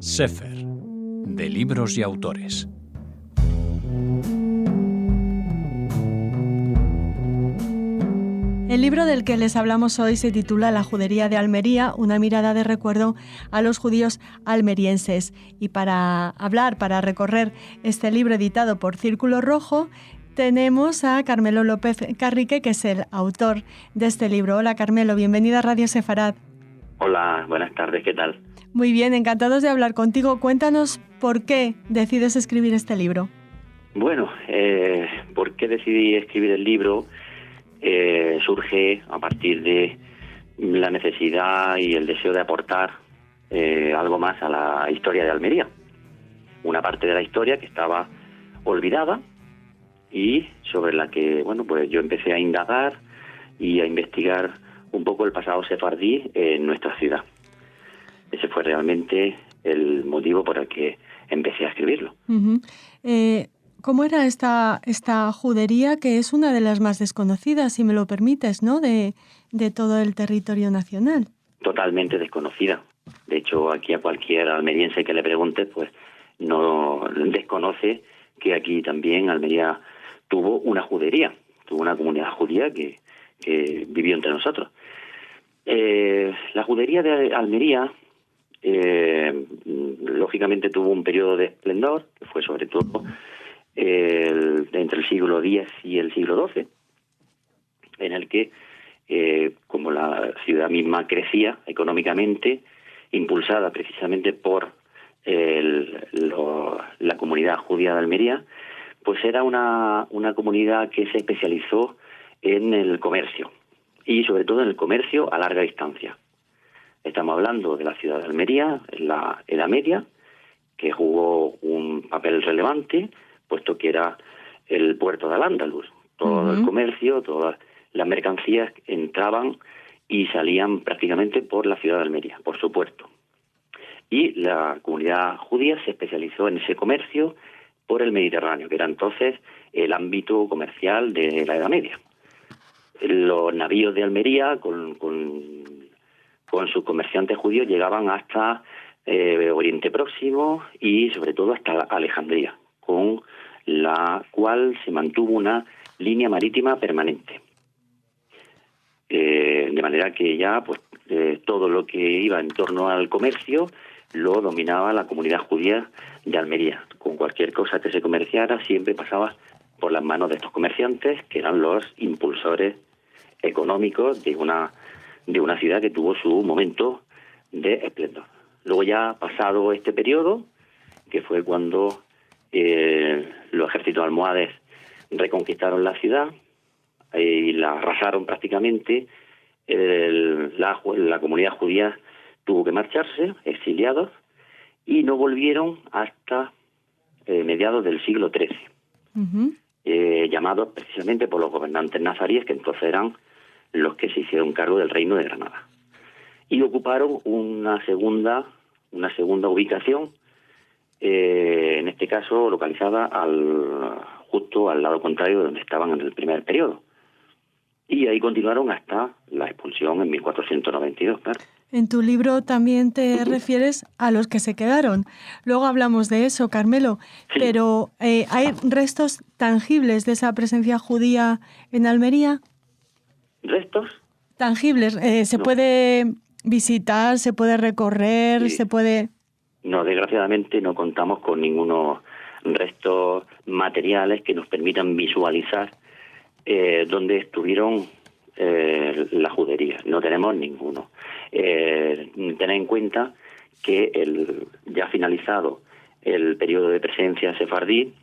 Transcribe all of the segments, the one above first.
Sefer, de libros y autores. El libro del que les hablamos hoy se titula La judería de Almería, una mirada de recuerdo a los judíos almerienses. Y para recorrer este libro editado por Círculo Rojo, tenemos a Carmelo López Carrique, que es el autor de este libro. Hola Carmelo, bienvenida a Radio Sefarad. Hola, buenas tardes, ¿qué tal? Muy bien, encantados de hablar contigo. Cuéntanos por qué decides escribir este libro. Bueno, ¿por qué decidí escribir el libro? Surge a partir de la necesidad y el deseo de aportar algo más a la historia de Almería. Una parte de la historia que estaba olvidada y sobre la que, bueno, pues yo empecé a indagar y a investigar un poco el pasado sefardí en nuestra ciudad. Ese fue realmente el motivo por el que empecé a escribirlo. Uh-huh. ¿Cómo era esta judería, que es una de las más desconocidas, si me lo permites, ¿no?, de todo el territorio nacional? Totalmente desconocida. De hecho, aquí a cualquier almeriense que le pregunte, pues no desconoce que aquí también Almería tuvo una judería, tuvo una comunidad judía que vivió entre nosotros. La judería de Almería lógicamente tuvo un periodo de esplendor, que fue sobre todo entre el siglo X y el siglo XII, en el que, como la ciudad misma crecía económicamente, impulsada precisamente por la comunidad judía de Almería, pues era una comunidad que se especializó en el comercio, y sobre todo en el comercio a larga distancia. Estamos hablando de la ciudad de Almería, en la Edad Media, que jugó un papel relevante, puesto que era el puerto de Al-Ándalus. Todo el comercio, todas las mercancías entraban y salían prácticamente por la ciudad de Almería, por su puerto. Y la comunidad judía se especializó en ese comercio por el Mediterráneo, que era entonces el ámbito comercial de la Edad Media. Los navíos de Almería, con sus comerciantes judíos, llegaban hasta Oriente Próximo y sobre todo hasta Alejandría, con la cual se mantuvo una línea marítima permanente. De manera que ya pues todo lo que iba en torno al comercio lo dominaba la comunidad judía de Almería. Con cualquier cosa que se comerciara siempre pasaba por las manos de estos comerciantes, que eran los impulsores económicos de una ciudad que tuvo su momento de esplendor. Luego, ya pasado este periodo, que fue cuando los ejércitos almohades reconquistaron la ciudad y la arrasaron prácticamente, la comunidad judía tuvo que marcharse, exiliados, y no volvieron hasta mediados del siglo XIII, llamados precisamente por los gobernantes nazaríes, que entonces eran los que se hicieron cargo del reino de Granada, y ocuparon una segunda ubicación, en este caso localizada justo al lado contrario de donde estaban en el primer periodo, y ahí continuaron hasta la expulsión en 1492, claro. En tu libro también te refieres a los que se quedaron. Luego hablamos de eso, Carmelo. Sí. Pero ¿hay restos tangibles de esa presencia judía en Almería? ¿Restos? Tangibles. ¿Se puede visitar, se puede recorrer, sí. se puede...? No, desgraciadamente no contamos con ningunos restos materiales que nos permitan visualizar dónde estuvieron la judería. No tenemos ninguno. Tened en cuenta que ya finalizado el periodo de presencia sefardí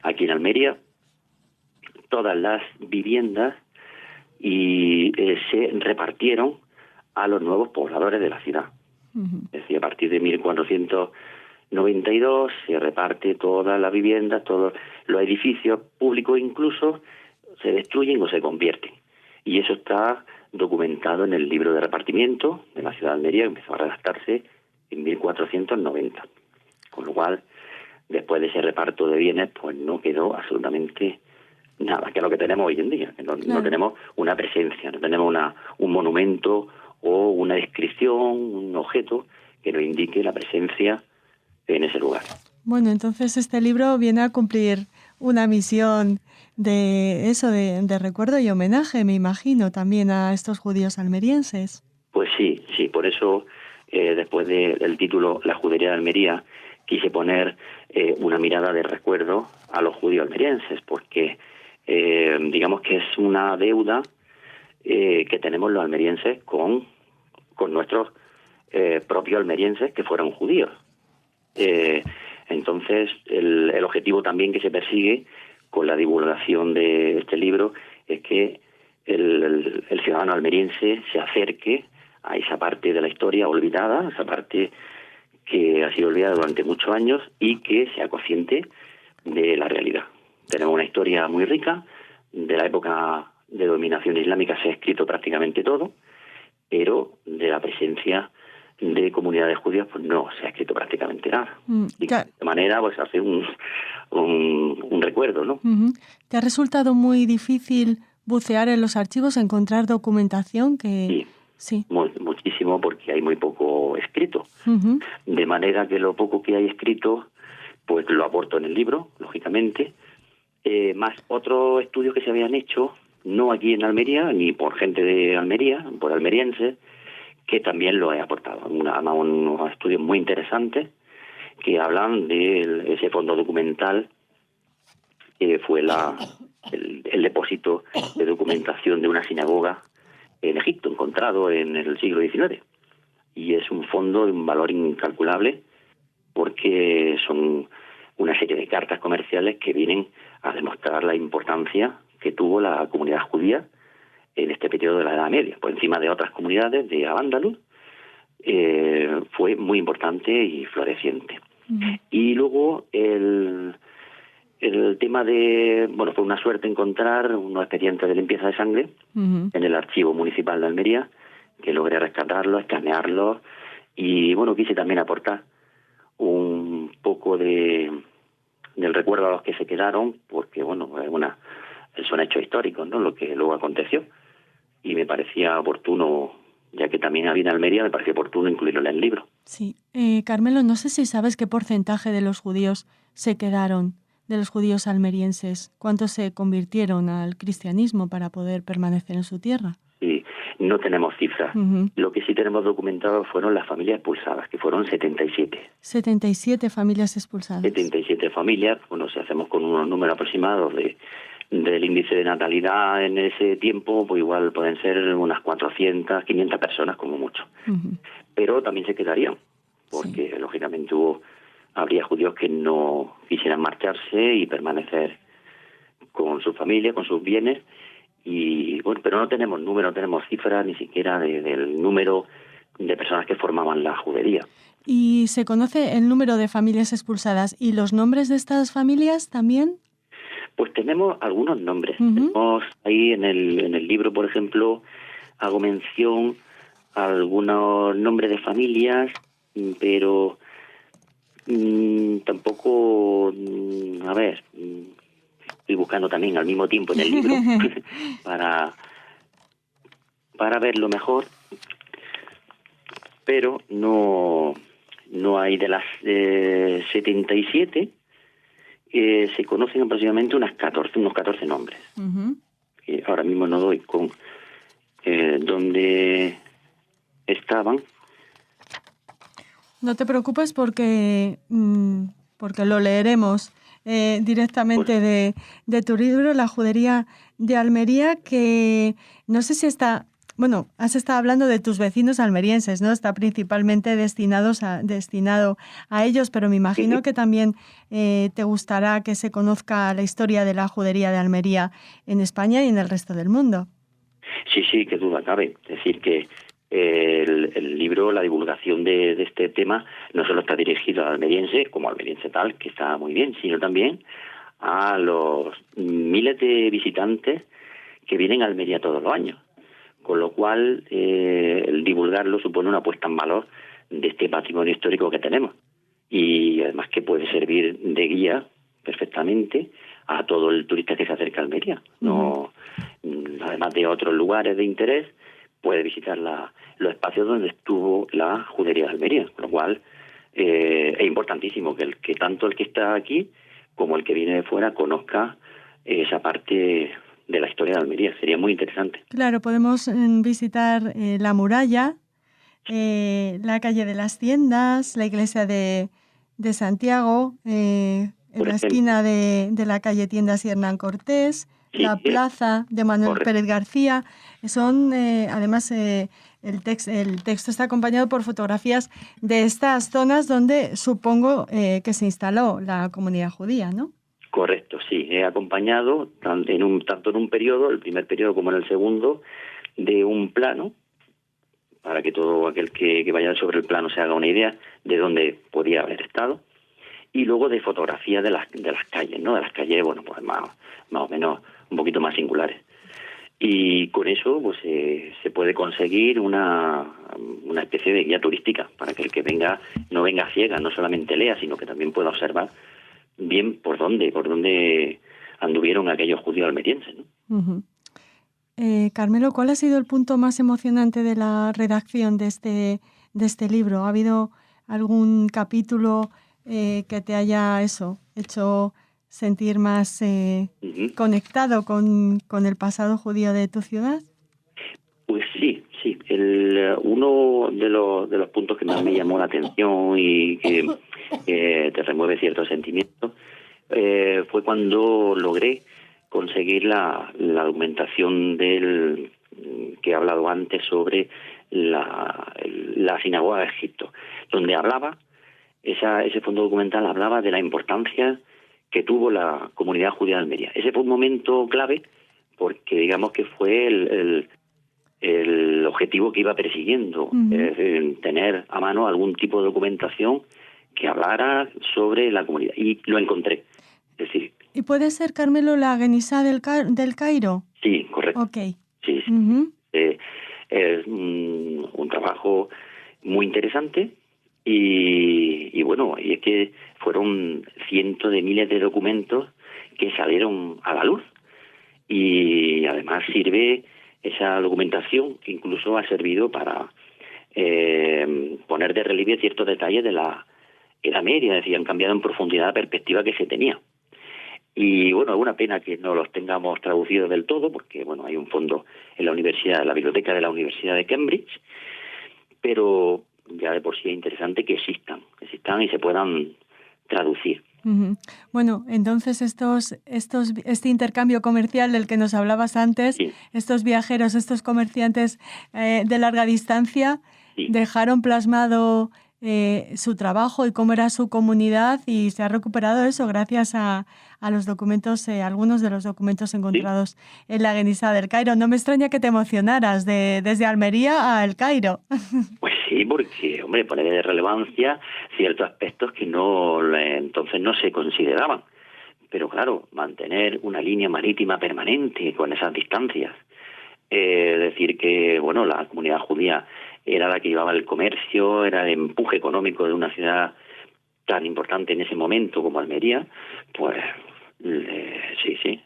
aquí en Almería, todas las viviendas se repartieron a los nuevos pobladores de la ciudad. Es decir, a partir de 1492 se reparte todas las viviendas, todos los edificios públicos incluso se destruyen o se convierten. Y eso está documentado en el libro de repartimiento de la ciudad de Almería, que empezó a redactarse en 1490. Con lo cual, después de ese reparto de bienes, pues no quedó absolutamente nada, que es lo que tenemos hoy en día. Que no tenemos una presencia, no tenemos un monumento o una descripción, un objeto que nos indique la presencia en ese lugar. Bueno, entonces este libro viene a cumplir una misión de eso, de recuerdo y homenaje, me imagino, también a estos judíos almerienses. Pues sí, por eso después del título La judería de Almería quise poner una mirada de recuerdo a los judíos almerienses, porque digamos que es una deuda que tenemos los almerienses con nuestros propios almerienses que fueron judíos. Entonces, el objetivo también que se persigue con la divulgación de este libro es que el ciudadano almeriense se acerque a esa parte de la historia olvidada, esa parte que ha sido olvidada durante muchos años, y que sea consciente de la realidad. Tenemos una historia muy rica. De la época de dominación islámica se ha escrito prácticamente todo, pero de la presencia de comunidades judías pues no se ha escrito prácticamente nada. Y de esta manera pues hace un recuerdo, ¿no? ¿Te ha resultado muy difícil bucear en los archivos, encontrar documentación que... Sí. Muchísimo, porque hay muy poco escrito. De manera que lo poco que hay escrito pues lo aporto en el libro, lógicamente, más otros estudios que se habían hecho, no aquí en Almería, ni por gente de Almería, por almerienses, que también lo he aportado. Unos estudios muy interesantes que hablan de ese fondo documental que fue el depósito de documentación de una sinagoga en Egipto, encontrado en el siglo XIX. Y es un fondo de un valor incalculable, porque son una serie de cartas comerciales que vienen a demostrar la importancia que tuvo la comunidad judía en este periodo de la Edad Media, por encima de otras comunidades de Al-Ándalus. Fue muy importante y floreciente. Y luego el tema de, fue una suerte encontrar unos expedientes de limpieza de sangre en el archivo municipal de Almería, que logré rescatarlos, escanearlos, y quise también aportar un poco del recuerdo a los que se quedaron, porque son hechos históricos, ¿no?, lo que luego aconteció, y me parecía oportuno, ya que también había en Almería, me parecía oportuno incluirlo en el libro. Sí. Carmelo, no sé si sabes qué porcentaje de los judíos se quedaron, de los judíos almerienses, cuántos se convirtieron al cristianismo para poder permanecer en su tierra. Sí, no tenemos cifras. Lo que sí tenemos documentado fueron las familias expulsadas, que fueron 77. 77 familias expulsadas. 77 familias, si hacemos con unos números aproximados del índice de natalidad en ese tiempo, pues igual pueden ser unas 400, 500 personas como mucho. Pero también se quedarían, porque lógicamente habría judíos que no quisieran marcharse y permanecer con su familia, con sus bienes, pero no tenemos número, no tenemos cifras ni siquiera del número de personas que formaban la judería. ¿Y se conoce el número de familias expulsadas y los nombres de estas familias también? Pues tenemos algunos nombres. Tenemos ahí en el libro, por ejemplo, hago mención a algunos nombres de familias, pero tampoco, estoy buscando también al mismo tiempo en el libro para verlo mejor, pero no hay de las 77, se conocen aproximadamente unos 14 nombres. Ahora mismo no doy con dónde estaban. No te preocupes porque lo leeremos directamente de tu libro, La judería de Almería, que no sé si está... has estado hablando de tus vecinos almerienses, ¿no? Está principalmente destinado a ellos, pero me imagino que también te gustará que se conozca la historia de la judería de Almería en España y en el resto del mundo. Sí, qué duda cabe. Es decir, que el libro, la divulgación de este tema, no solo está dirigido al almeriense, como almeriense tal, que está muy bien, sino también a los miles de visitantes que vienen a Almería todos los años. Con lo cual, el divulgarlo supone una puesta en valor de este patrimonio histórico que tenemos. Y además que puede servir de guía perfectamente a todo el turista que se acerca a Almería. Además de otros lugares de interés, puede visitar los espacios donde estuvo la judería de Almería. Con lo cual, es importantísimo que tanto el que está aquí como el que viene de fuera conozca esa parte de la historia de Almería. Sería muy interesante. Claro, podemos visitar la muralla, la calle de las Tiendas, la iglesia de Santiago, en la esquina de la calle Tiendas y Hernán Cortés, Sí, la plaza de Manuel correcto. Pérez García. Son, además, el texto está acompañado por fotografías de estas zonas donde supongo que se instaló la comunidad judía, ¿no? Correcto, sí. He acompañado tanto en un periodo, el primer periodo como en el segundo, de un plano, para que todo aquel que vaya sobre el plano se haga una idea de dónde podía haber estado, y luego de fotografías de las calles, ¿no? De las calles, bueno, pues más o menos un poquito más singulares. Y con eso pues se puede conseguir una especie de guía turística para que el que venga no venga ciega, no solamente lea, sino que también pueda observar bien por dónde anduvieron aquellos judíos almerienses, ¿no? Uh-huh. Carmelo, ¿cuál ha sido el punto más emocionante de la redacción de este libro? ¿Ha habido algún capítulo que te haya hecho sentir más conectado con el pasado judío de tu ciudad? Pues sí. Uno de los puntos que más me llamó la atención y que te remueve ciertos sentimientos fue cuando logré conseguir la documentación del que he hablado antes sobre la sinagoga de Egipto, donde hablaba, ese fondo documental hablaba de la importancia que tuvo la comunidad judía de Almería. Ese fue un momento clave porque digamos que fue el objetivo que iba persiguiendo, tener a mano algún tipo de documentación que hablara sobre la comunidad. Y lo encontré. Es decir, ¿y puede ser, Carmelo, la Genisá del Cairo? Sí, correcto. Okay. Sí. Uh-huh. Es un trabajo muy interesante y bueno, y es que fueron cientos de miles de documentos que salieron a la luz y además sirve esa documentación, que incluso ha servido para poner de relieve ciertos detalles de la Edad Media, es decir, han cambiado en profundidad la perspectiva que se tenía. Y bueno, es una pena que no los tengamos traducidos del todo, porque bueno, hay un fondo en la la biblioteca de la Universidad de Cambridge, pero ya de por sí es interesante que existan y se puedan traducir. Uh-huh. Bueno, entonces este intercambio comercial del que nos hablabas antes, sí. Estos viajeros, estos comerciantes de larga distancia, sí. Dejaron plasmado su trabajo y cómo era su comunidad, y se ha recuperado eso gracias a los documentos, algunos de los documentos encontrados en la Genisá del Cairo. No me extraña que te emocionaras desde Almería a El Cairo. Pues sí, porque, hombre, pone de relevancia ciertos aspectos que entonces no se consideraban. Pero claro, mantener una línea marítima permanente con esas distancias, decir que, bueno, la comunidad judía era la que llevaba el comercio, era el empuje económico de una ciudad tan importante en ese momento como Almería, pues sí,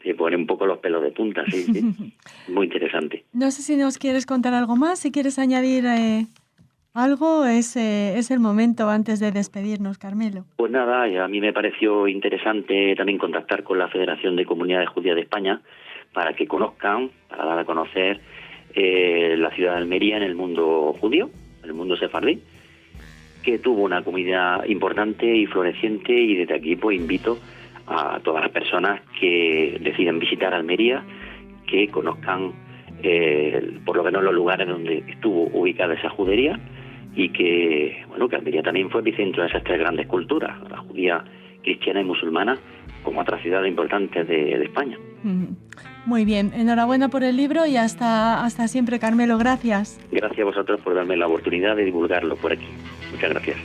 te pone un poco los pelos de punta, sí. Muy interesante. No sé si nos quieres contar algo más, si quieres añadir algo, es el momento antes de despedirnos, Carmelo. Pues nada, a mí me pareció interesante también contactar con la Federación de Comunidades Judías de España para que conozcan, para dar a conocer la ciudad de Almería en el mundo judío, en el mundo sefardí, que tuvo una comunidad importante y floreciente, y desde aquí pues invito a todas las personas que decidan visitar Almería que conozcan por lo menos los lugares donde estuvo ubicada esa judería, y que Almería también fue epicentro de esas tres grandes culturas, la judía, cristiana y musulmana, como otras ciudades importantes de España. Muy bien, enhorabuena por el libro y hasta siempre, Carmelo, gracias. Gracias a vosotros por darme la oportunidad de divulgarlo por aquí. Muchas gracias.